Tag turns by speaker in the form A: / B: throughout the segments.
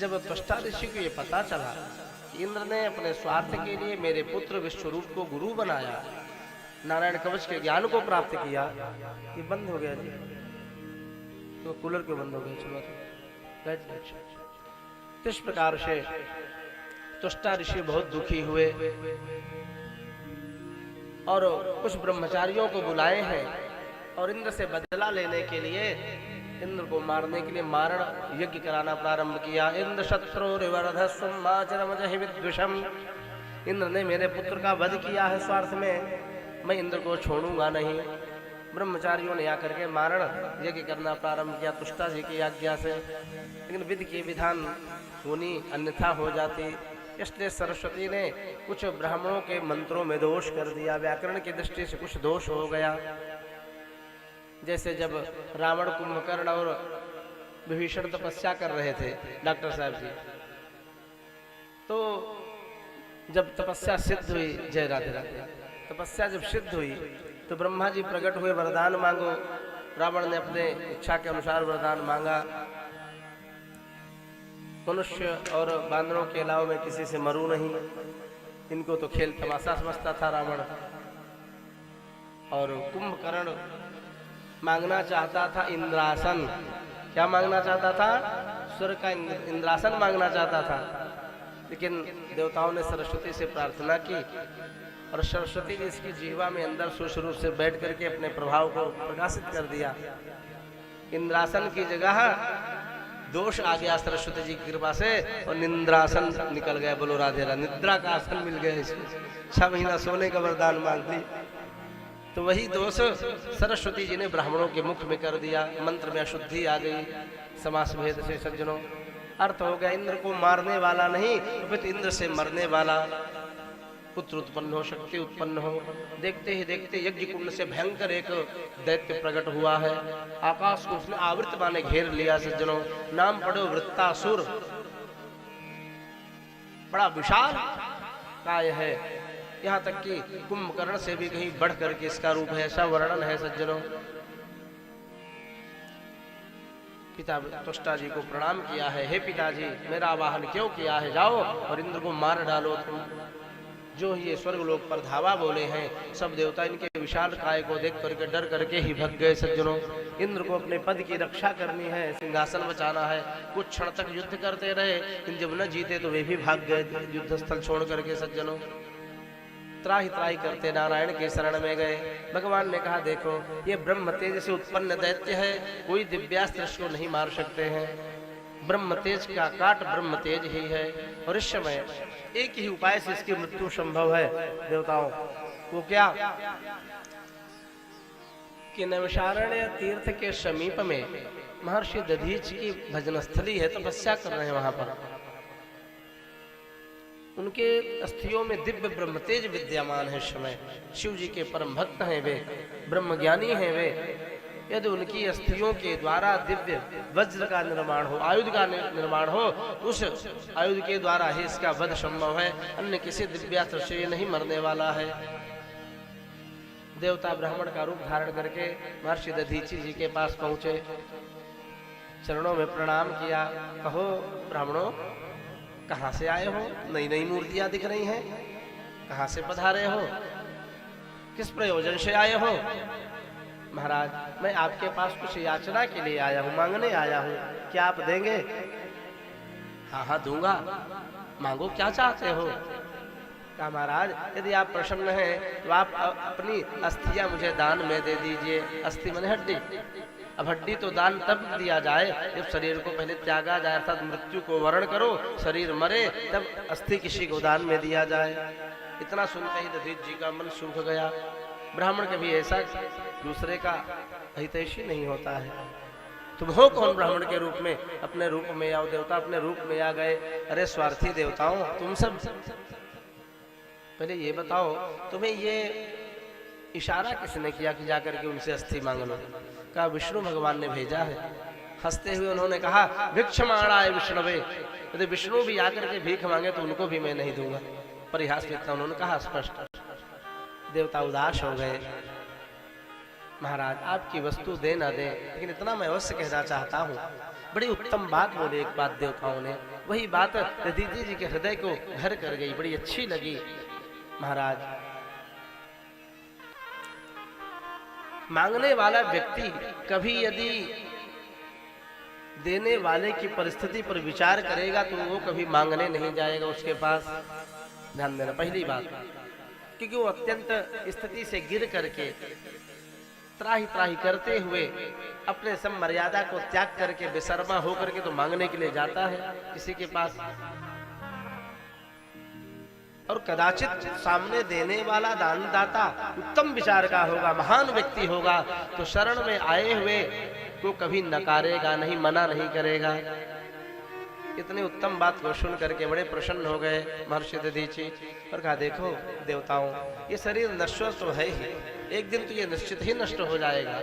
A: जब त्वष्टा ऋषि को ये पता चला कि इंद्र ने अपने स्वार्थ के लिए मेरे पुत्र विश्वरूप को गुरु बनाया, नारायण कवच के ज्ञान को प्राप्त किया, ये बंद हो गया जी। तो कूलर क्यों बंद हो गया? चलो तो इस प्रकार से त्वष्टा ऋषि बहुत दुखी हुए और कुछ ब्रह्मचारियों को बुलाए हैं और इंद्र से बदला लेने के लिए, इंद्र को मारने के लिए मारण यज्ञ कराना प्रारंभ किया। इंद्र शत्रुर्वरधस्वमाचरमजहि विद्विषम, इंद्र ने मेरे पुत्र का वध किया है स्वार्थ में, मैं इंद्र को छोड़ूंगा नहीं। ब्रह्मचारियों ने आकर के मारण यज्ञ करना प्रारंभ किया तुष्टा जी की आज्ञा से, लेकिन विधि के विधान सुनी अन्यथा हो जाती, इसलिए सरस्वती ने कुछ ब्राह्मणों के मंत्रों में दोष कर दिया, व्याकरण की दृष्टि से कुछ दोष हो गया। जैसे जब रावण, कुंभकर्ण और विभीषण तपस्या कर रहे थे डॉक्टर साहब जी, तो जब तपस्या सिद्ध हुई, जय राधे राधे, तपस्या जब सिद्ध हुई तो ब्रह्मा जी प्रकट हुए, वरदान मांगो। रावण ने अपने इच्छा के अनुसार वरदान मांगा, मनुष्य और बांदरों के अलावा मैं किसी से मरूं नहीं। इनको तो खेल तमाशा समझता था रावण। और कुंभकर्ण मांगना चाहता था इंद्रासन। क्या मांगना चाहता था? स्वर्ग का इंद्रासन मांगना चाहता था, लेकिन देवताओं ने सरस्वती से प्रार्थना की और सरस्वती ने इसकी जीवा में अंदर सूक्ष्म रूप से बैठ करके अपने प्रभाव को प्रकाशित कर दिया। इंद्रासन की जगह दोष आ गया सरस्वती जी की कृपा से और निंद्रासन निकल गया। बोलो राधे राधे, निद्रा का आसन मिल गया इसको, 6 महीना सोने का वरदान मांग ली। तो वही दोष सरस्वती जी ने ब्राह्मणों के मुख में कर दिया, मंत्र में अशुद्धि आ गई। समास भेद से सज्जनों अर्थ हो गया, इंद्र को मारने वाला नहीं, तो इंद्र से मरने वाला पुत्र उत्पन्न हो, शक्ति उत्पन्न हो। देखते ही देखते यज्ञ कुंड से भयंकर एक दैत्य प्रकट हुआ है, आकाश को उसने आवृत माने घेर लिया। सज्जनों नाम पढ़ो वृत्तासुर, बड़ा विशाल काय है, यहाँ तक कि कुंभकर्ण से भी कहीं बढ़ करके इसका रूप है, ऐसा वर्णन है। सज्जनों पिता त्वष्टा जी को प्रणाम किया है, हे पिताजी मेरा आवाहन क्यों किया है, जाओ और इंद्र को मार डालो तुम। जो ये स्वर्ग लोक पर धावा बोले हैं, सब देवता इनके विशाल काय को देख करके डर करके ही भग गए। सज्जनों इंद्र को अपने पद की रक्षा करनी है, सिंहासन बचाना है, कुछ क्षण तक युद्ध करते रहे, लेकिन जब न जीते तो वे भी भाग गए युद्ध स्थल छोड़ करके। सज्जनों त्राही त्राही करते नारायण के शरण में गए। भगवान ने कहा देखो ये ब्रह्म तेज से उत्पन्न दैत्य है, कोई दिव्यास्त्र इसको नहीं मार सकते हैं, ब्रह्म तेज का काट ब्रह्म तेज ही है, और इस समय एक ही उपाय से इसकी मृत्यु संभव है देवताओं। वो क्या कि नैमिषारण्य तीर्थ के समीप में महर्षि दधीच की भजन स्थली है, तपस्या कर रहे हैं वहां पर। उनके अस्थियों में दिव्य ब्रह्म तेज विद्यमान है। समय शिव जी के परम भक्त हैं वे, ब्रह्म ज्ञानी हैं वे। यदि उनकी अस्थियों के द्वारा दिव्य वज्र का निर्माण हो, आयुध का निर्माण हो, उस आयुध के द्वारा ही इसका वध संभव है, अन्य किसी दिव्यास्त्र से ये नहीं मरने वाला है। देवता ब्राह्मण का रूप धारण करके महर्षि दधीची जी के पास पहुंचे, चरणों में प्रणाम किया। कहो ब्राह्मणों कहाँ से आए हो? नई नई मूर्तियां दिख रही हैं, कहाँ से पधारे हो? किस प्रयोजन से आए हो? महाराज मैं आपके पास कुछ याचना के लिए आया हूँ, मांगने आया हूँ, क्या आप देंगे? हाँ हाँ दूंगा, मांगो क्या चाहते हो? कहा महाराज यदि आप प्रसन्न हैं तो आप अपनी अस्थियां मुझे दान में दे दीजिए। अस्थि माने हड्डी। अब हड्डी तो दान तब दिया जाए जब शरीर को पहले त्यागा जाए, अर्थात मृत्यु को वर्ण करो, शरीर मरे, तब अस्थि किसी को दान में दिया जाए। इतना सुनते ही दधीच जी का मन सूख गया। ब्राह्मण कभी ऐसा दूसरे का हितैषी नहीं होता है। तुम हो कौन ब्राह्मण के रूप में? अपने रूप में आओ। देवता अपने रूप में आ गए। अरे स्वार्थी देवताओं तुम सब पहले ये बताओ तुम्हें ये इशारा किसने किया कि जाकर के उनसे अस्थि मांग लो? कहा विष्णु भगवान ने भेजा है। हंसते हुए उन्होंने कहा भिक्षमाणाय विष्णवे, यदि विष्णु भी आकर के भीख मांगे तो उनको भी मैं नहीं दूंगा। परिहास में इतना उन्होंने कहा स्पष्ट। देवता उदास हो गए। महाराज आपकी वस्तु दे ना दे, लेकिन इतना मैं अवश्य कहना चाहता हूँ बड़ी उत्तम बात बोले एक बात देवताओं ने, वही बात दधीचि जी के हृदय को घर कर गई, बड़ी अच्छी लगी। महाराज, मांगने वाला व्यक्ति कभी यदि देने वाले की परिस्थिति पर विचार करेगा तो वो कभी मांगने नहीं जाएगा उसके पास। ध्यान देना पहली बात, क्योंकि वो अत्यंत स्थिति से गिर करके त्राही त्राही करते हुए अपने सब मर्यादा को त्याग करके बेशर्मा होकर के तो मांगने के लिए जाता है किसी के पास। और कदाचित सामने देने वाला दानदाता उत्तम विचार का होगा, महान व्यक्ति होगा, तो शरण में आए हुए को कभी नकारेगा नहीं, मना नहीं करेगा। इतनी उत्तम बात को सुन करके बड़े प्रसन्न हो गए महर्षि दधीचि और कहा, देखो देवताओं, ये शरीर नश्वर तो है ही, एक दिन तो ये निश्चित ही नष्ट हो जाएगा।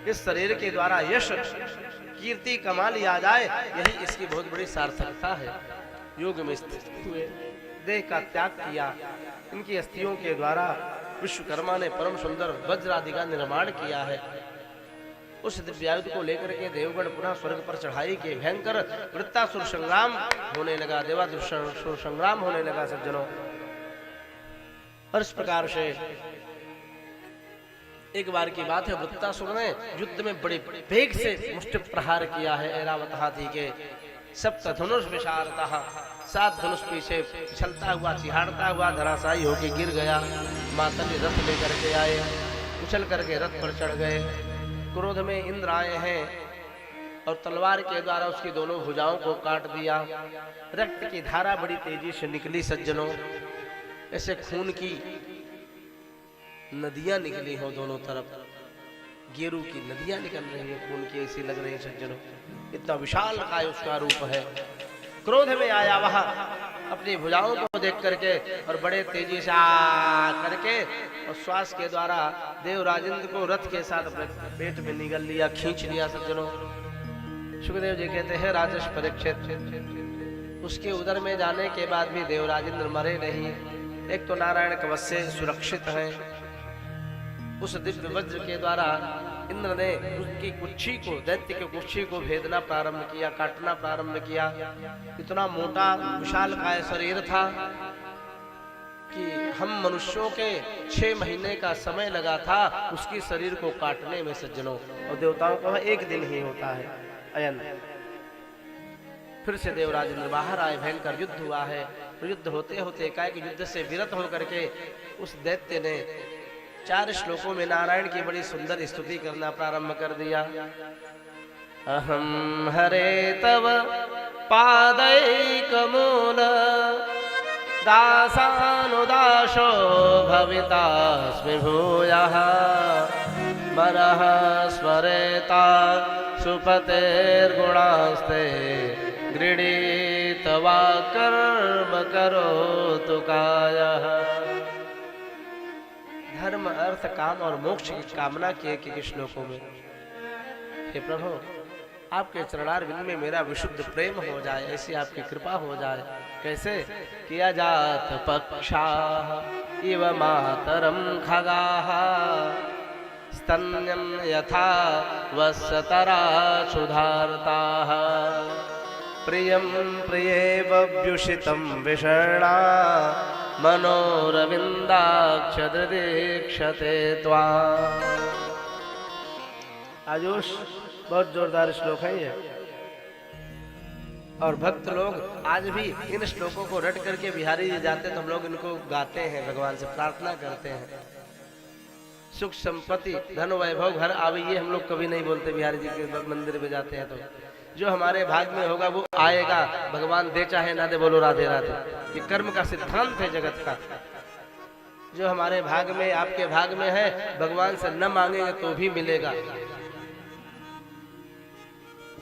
A: इस शरीर के द्वारा यश कीर्ति कमा लिया जाए, यही इसकी बहुत बड़ी सार्थकता है। योग में स्थित हुए, देह का त्याग किया, इनकी अस्थियों के द्वारा विश्वकर्मा ने परम सुंदर वज्र आदि का निर्माण किया है। उस दिव्यायुध को लेकर के देवगण पुनः स्वर्ग पर चढ़ाई के भयंकर वृत्तासुर संग्राम होने लगा, देवासुर संग्राम होने लगा सज्जनों। और इस प्रकार से एक बार की बात है, वृत्तासुर ने युद्ध में बड़े वेग से मुष्टि प्रहार किया है ऐरावत हाथी के। सप्त धनुष विशारतः, 7 धनुष पीछे चलता हुआ चिहाड़ता हुआ धराशायी होके गिर गया। माता ने रथ लेकर के आए, उछल करके रथ पर चढ़ गए। क्रोध में इंद्र आए हैं और तलवार के द्वारा उसकी दोनों भुजाओं को काट दिया। रक्त की धारा बड़ी तेजी से निकली सज्जनों, ऐसे खून की नदियां निकली हो दोनों तरफ, गेरू की नदियां निकल रही है, खून की ऐसी लग रही है सज्जनों। इतना विशाल काय उसका रूप है। क्रोध में आया वह अपनी भुजाओं को देख करके और बड़े तेजी से आ करके और श्वास के द्वारा देवराजेंद्र को रथ के साथ अपने पेट में निगल लिया, खींच लिया सज्जनों। सुखदेव जी कहते हैं, राजर्ष परीक्षित, उसके उदर में जाने के बाद भी देवराजेंद्र मरे नहीं। एक तो नारायण कवच से सुरक्षित है, उस दिव्य वज्र के द्वारा इंद्र ने उसकी कुच्छी को, दैत्य की कुच्छी को भेदना प्रारंभ किया, काटना प्रारंभ किया। इतना मोटा विशाल काय शरीर था कि हम मनुष्यों के 6 महीने का समय लगा था उसकी शरीर को काटने में सज्जनों, और देवताओं का 1 दिन ही होता है अयन। फिर से देवराजेंद्र बाहर आए, भयंकर युद्ध हुआ है। युद्ध होते होते एकाएक युद्ध से विरत होकर के उस दैत्य ने 4 श्लोकों में नारायण की बड़ी सुंदर स्तुति करना प्रारंभ कर दिया। अहम हरे तव पादैकमूल दासानुदासो भवितास्मि भूयः मनः स्मरेता सुपतेर्गुणास्ते गृणीतवा कर्म करोतु कायः। धर्म अर्थ काम और मोक्ष की कामना किए कि श्लोकों में, हे प्रभु आपके चरणारविंद में मेरा विशुद्ध प्रेम हो जाए, ऐसी आपकी कृपा हो जाए। कैसे? किया जात पक्षाः इव मातरम खगाः स्तन्यं यथा वत्सतरा सुधारताः प्रियं प्रियेव्युषितं विषणा मनोरविंदाक्षदीक्षते त्वाम्। आयुष बहुत जोरदार श्लोक है ये, और भक्त लोग आज भी इन श्लोकों को रट करके बिहारी जी जाते तो हम लोग इनको गाते हैं, भगवान से प्रार्थना करते हैं। सुख संपत्ति धन वैभव घर आवे, ये हम लोग कभी नहीं बोलते। बिहारी जी के मंदिर में जाते हैं तो जो हमारे भाग में होगा वो आएगा, भगवान दे चाहे ना दे, बोलो राधे राधे। ये कर्म का सिद्धांत है जगत का। जो हमारे भाग में, आपके भाग में है, भगवान से न मांगेंगे तो भी मिलेगा,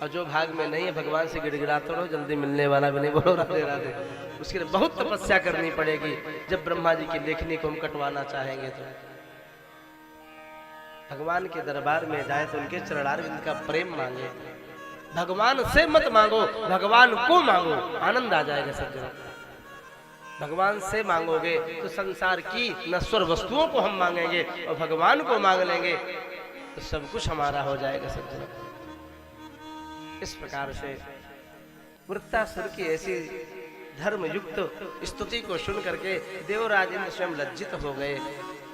A: और जो भाग में नहीं है भगवान से गिड़गिड़ाते रहो, जल्दी मिलने वाला भी नहीं, बोलो राधे राधे। उसके लिए बहुत तपस्या करनी पड़ेगी। जब ब्रह्मा जी की लेखनी को हम कटवाना चाहेंगे तो भगवान के दरबार में जाए तो उनके चरणारविंद का प्रेम मांगे। भगवान से मत मांगो, भगवान को मांगो, आनंद आ जाएगा सज्जनों। भगवान से मांगोगे तो संसार की नश्वर वस्तुओं को हम मांगेंगे, और भगवान को मांग लेंगे तो सब कुछ हमारा हो जाएगा सज्जनों। इस प्रकार से वृत्तासुर की ऐसी धर्म युक्त स्तुति को सुन करके देवराज इंद्र स्वयं लज्जित हो गए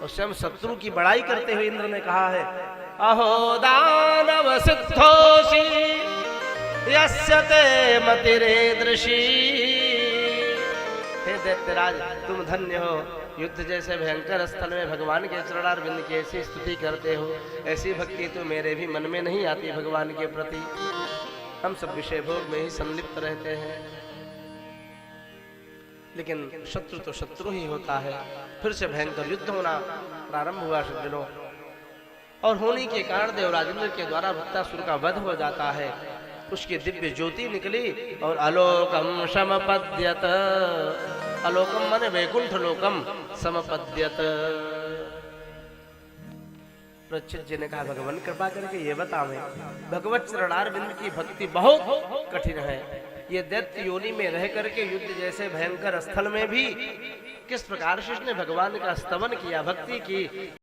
A: और स्वयं शत्रु की बड़ाई करते हुए इंद्र ने कहा है, अहो दानव सिद्धोषि यस्य ते मतिरेदृशी। हे दैत्यराज, तुम धन्य हो, युद्ध जैसे भयंकर स्थल में भगवान के चरणारविंद की ऐसी स्तुति करते हो। ऐसी भक्ति तो मेरे भी मन में नहीं आती भगवान के प्रति। हम सब विषय भोग में ही संलिप्त रहते हैं, लेकिन शत्रु तो शत्रु ही होता है। फिर से भयंकर युद्ध होना प्रारंभ हुआ सज्जनों, और होने के कारण देवराज इंद्र के द्वारा वृत्तासुर का वध हो जाता है। उसकी दिव्य ज्योति निकली और आलोकम समपद्यत, आलोकम माने वैकुंठ लोकम, समपद्यत। परीक्षित जी ने कहा, भगवान कृपा करके ये बतावें, भगवत चरणारविंद की भक्ति बहुत कठिन है। ये दैत्य योनि में रह करके युद्ध जैसे भयंकर स्थल में भी किस प्रकार से इसने भगवान का स्तवन किया, भक्ति की।